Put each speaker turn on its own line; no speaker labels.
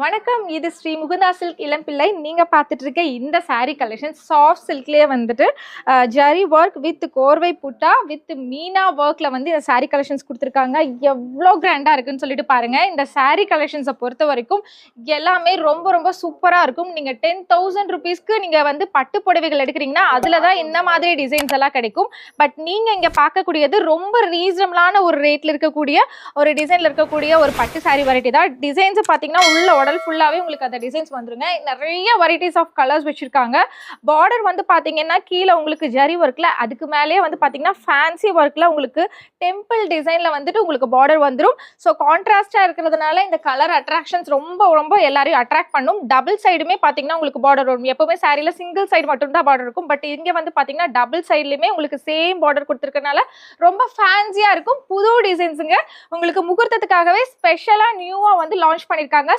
வணக்கம். இது ஸ்ரீ முகுந்தா சில்க் இளம்பிள்ளை. நீங்க பார்த்துட்டு இருக்க இந்த சாரீ கலெக்ஷன் சாஃப்ட் சில்க்லயே வந்துட்டு ஜரி ஒர்க் வித் கோர்வை புட்டா வித் மீனா ஒர்க்ல வந்து இந்த சாரீ கலெக்ஷன்ஸ் கொடுத்துருக்காங்க. எவ்வளோ கிராண்டா இருக்குன்னு சொல்லிட்டு பாருங்க. இந்த சாரீ கலெக்ஷன்ஸை பொறுத்த வரைக்கும் எல்லாமே ரொம்ப ரொம்ப சூப்பரா இருக்கும். நீங்க 10,000 rupeesக்கு நீங்க வந்து பட்டு புடவைகள் எடுக்கிறீங்கன்னா அதுல தான் இந்த மாதிரி டிசைன்ஸ் எல்லாம் கிடைக்கும். பட் நீங்க இங்க பார்க்கக்கூடியது ரொம்ப ரீசனபிளான ஒரு ரேட்ல இருக்கக்கூடிய ஒரு டிசைன்ல இருக்கக்கூடிய ஒரு பட்டு சாரீ வெரைட்டி தான். டிசைன்ஸ் பாத்தீங்கன்னா உள்ள உடல் ஃபுல்லாவே உங்களுக்கு அந்த டிசைன்ஸ் வந்துருங்க. நிறைய வெரைட்டிஸ் ஆஃப் கலர்ஸ் வச்சிருக்காங்க. பார்டர் வந்து பாத்தீங்கன்னா கீழே உங்களுக்கு ஜரி ஒர்க்ல, அதுக்கு மேலேயே வந்து பாத்தீங்கன்னா ஃபேன்சி ஒர்க்ல உங்களுக்கு டெம்பிள் டிசைன்ல வந்துட்டு உங்களுக்கு பார்டர் வந்துடும். ஸோ கான்ட்ராஸ்டா இருக்கிறதுனால இந்த கலர் அட்ராக்ஷன்ஸ் ரொம்ப ரொம்ப எல்லாரையும் அட்ராக்ட் பண்ணும். டபுள் சைடுமே பாத்தீங்கன்னா உங்களுக்கு பார்டர் வரும். எப்பவுமே சாரியில சிங்கிள் சைடு மட்டும் தான் பார்டர் இருக்கும். பட் இங்க வந்து பாத்தீங்கன்னா டபுள் சைட்லயுமே உங்களுக்கு சேம் பார்டர் கொடுத்துருக்கனால ரொம்ப ஃபேன்சியா இருக்கும். புது டிசைன்ஸுங்க. உங்களுக்கு முகூர்த்தத்துக்காகவே ஸ்பெஷலா நியூவா வந்து லான்ச் பண்ணிருக்காங்க.